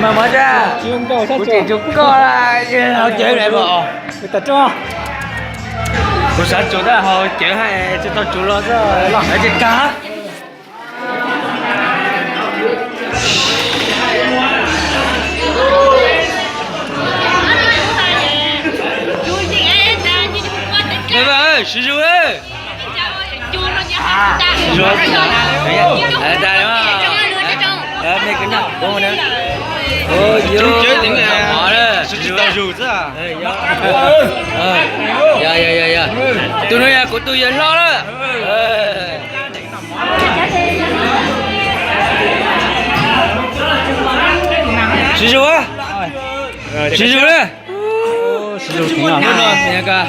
mà mở ra của chị chúng con là chơi này bộ người ta cho của sáng chủ ta họ chơi hay cho tao chủ lo rồi ở trên cá Mẹ ơi, sư sư ơi. Rồi, đây đó. Đây cái nào, đúng không? Ôi, vô. Chơi tiếng này. Họ đó. Sư sư rủ chứ à? Dạ. Tôi nói của tôi giờ lo đó. Sư sư á. Sư sư đấy. Sư sư tiếng nào? Nghe cả.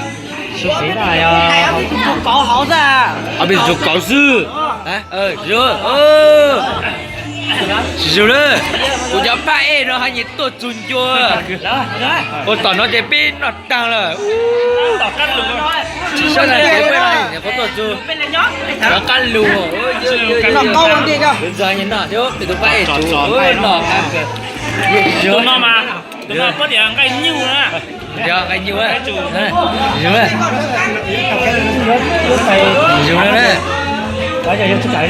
Sư sĩ này à? Cậu hảo ra. À bây giờ cậu sư. Hả? Rồi. Sư sư đấy. Cô cháu ba em nó hay nhiệt tốt chun chua. Cô tỏ nó để pin nó tăng rồi. Tỏ cắt luôn. Sao này cái bên này có tốt chua. Nó cắt luôn. Nó câu làm gì cơ? Bây giờ nhìn nào chứ. Thì tôi ba em chú. Nó cắt kìa. Đúng nó mà. Đúng mà có thể ngay nhiêu nữa. Dạ, cái nhiều ấy. Nhiều ấy. Nhiều đấy. Bây giờ chúng chạy.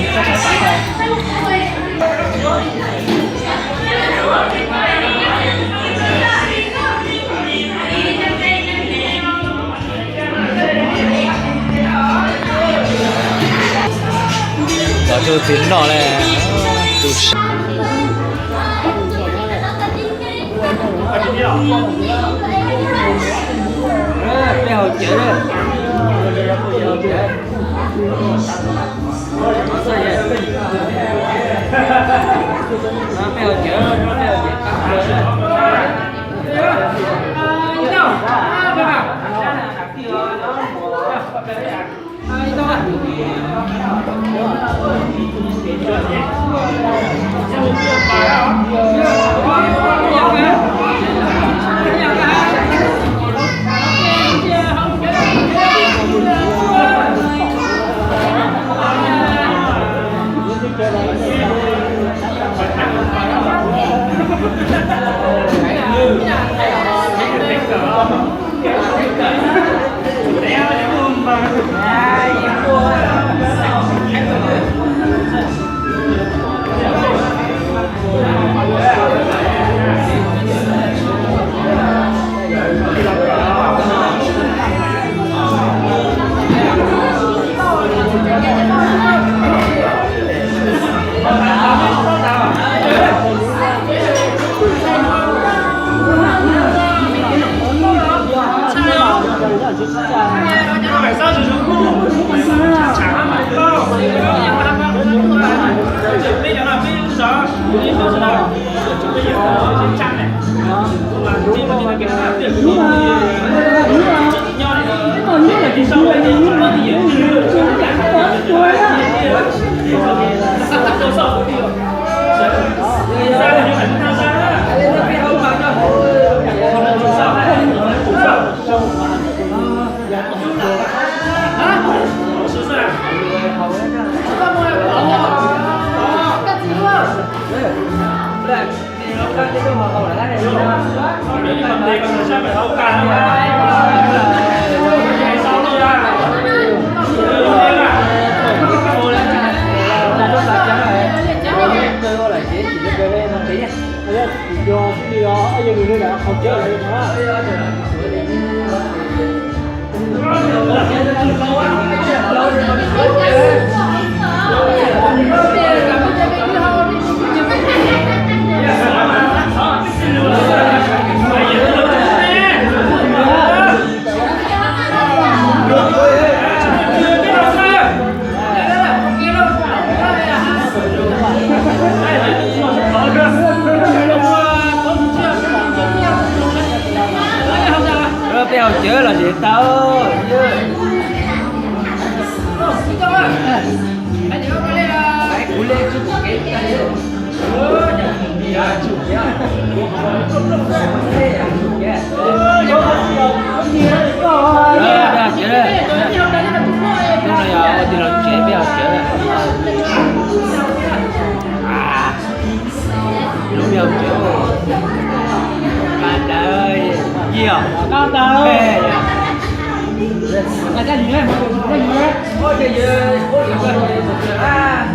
Đó cho tiếng đó này. Bây giờ chết rồi. Bèo chớ là gì tao cái cú lên chút cái Hãy subscribe à? Cao tờ. Là cái gì đấy? Cái gì đấy? Ôi trời ơi, ôi trời ơi. À,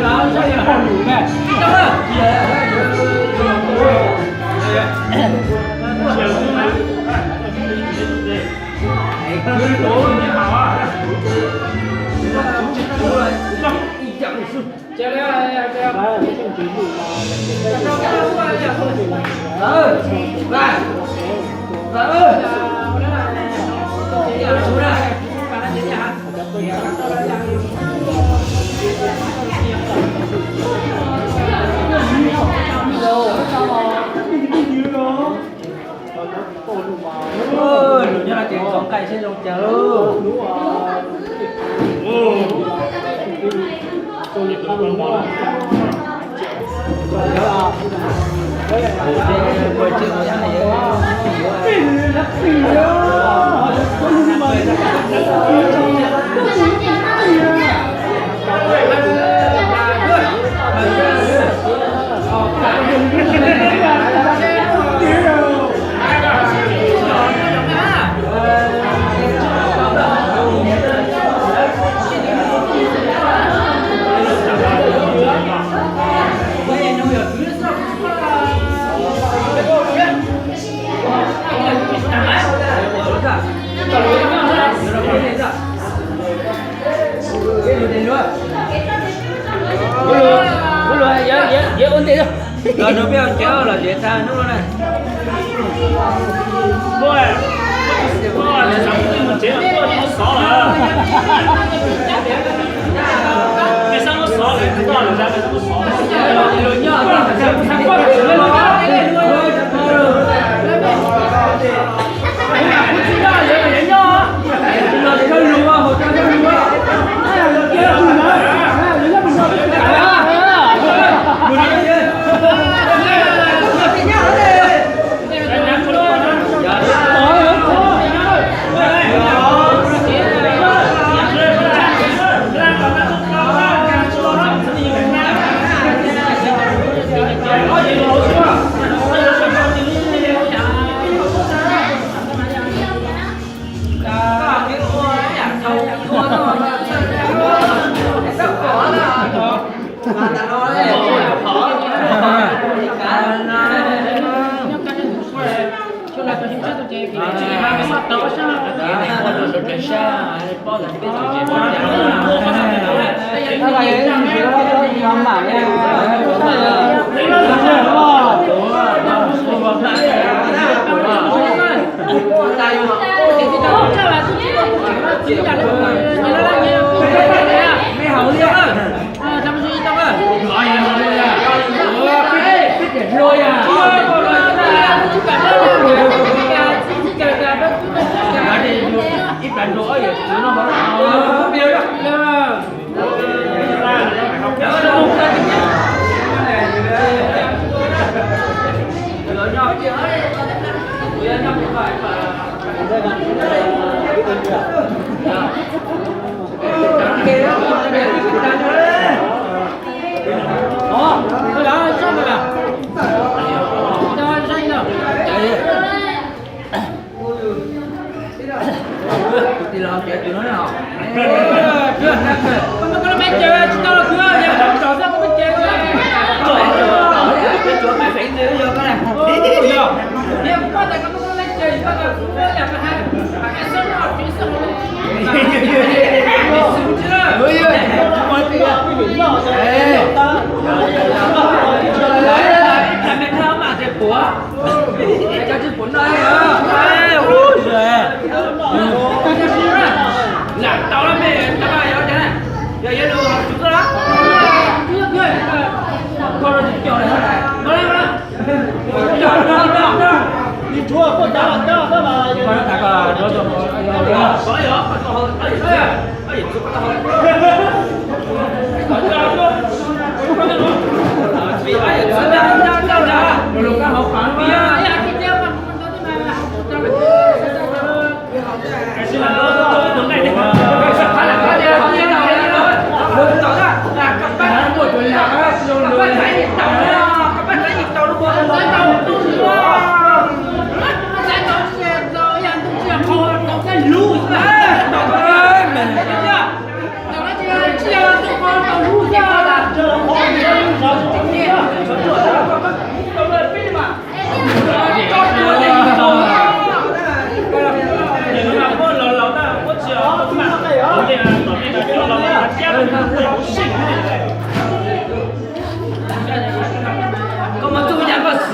Đó, sao vậy? Không đủ mẹ. đâu rồi? Ôi, đúng là tiếng con cày trên lồng chờ. Rồi nó biết kéo là dễ tha nó này. Bố ơi, bố ơi, sao không chế là bố nó xỏ là. Cái sao nó xỏ là cái đó là ra cái nó xỏ. Rồi nhớ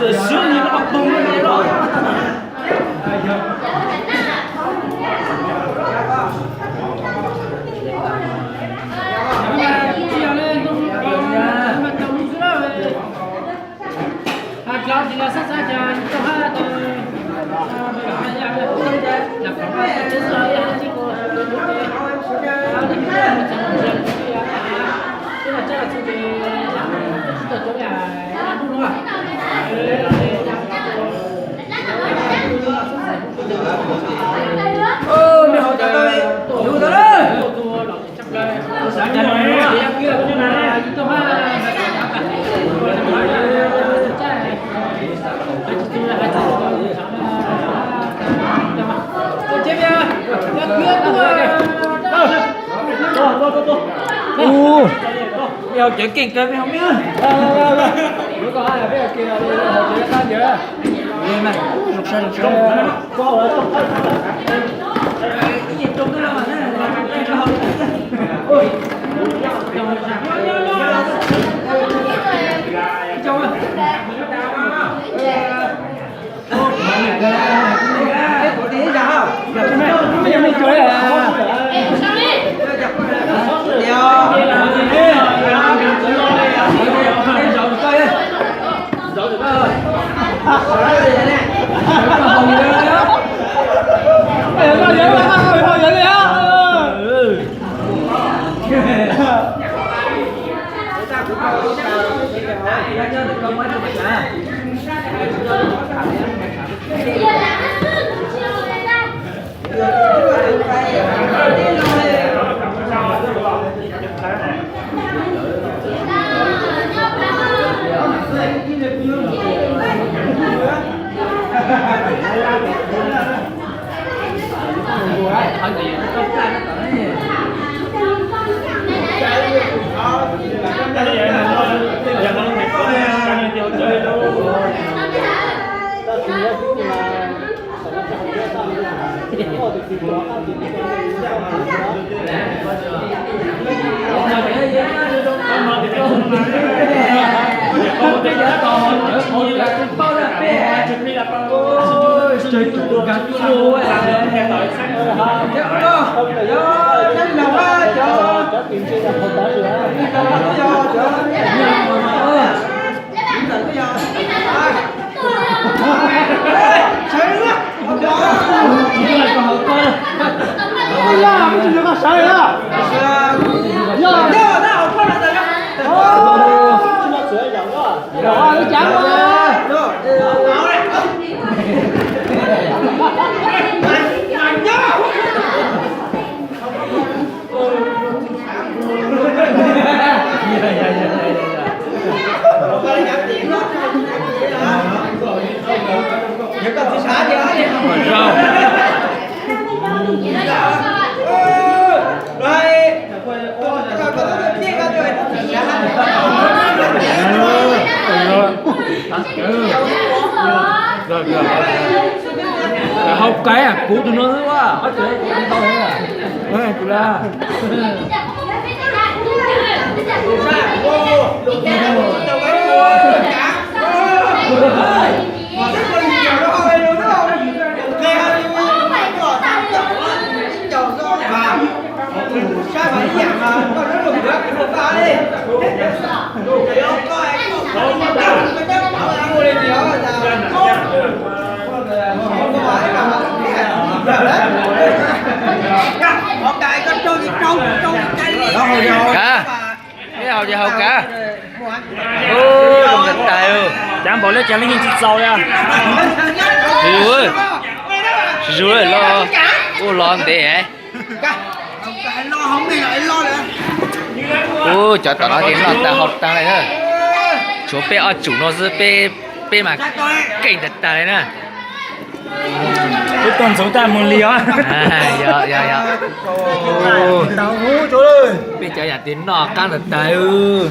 sướng như nó bung lên rồi. Ô, mày hỏi cho tôi. Đủ rồi đó. Sáng Dạ, rồi. dạ. Mày chuyện kinh cơ mày không biết. Bữa có ai biết kia đi hồi chuyện ta nhớ. Đi mà. Lục sao. Cái gì trong cái đó mà nó. Ôi. Trong á. Có tí ra không? Bây giờ mình chơi à? Chơi chủ gắn vô ấy. Học cái à, cú tụi nó nữa quá. Hết rồi, ăn to thế à. Ê, tụi ra. Cả cái hầu gì hầu cả ôi không thật tài ư Chẳng bỏ lên chẳng lên nhìn giàu nha. rồi lo ô lo để hả Lo không đi lại lo nữa. ô cho tao nói đến là tao học tao này nữa chỗ bé ở chủ nó是bé mà kinh thật tài này nè Cuối tuần sống ta một liều. dạ Tao ngủ chỗ ơi. bây giờ nhà tiếng nọ căng thật tài ư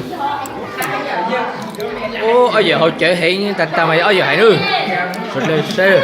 ô ở giờ hồi chơi hiện thật tài mày ở giờ hay nữa rồi lên xe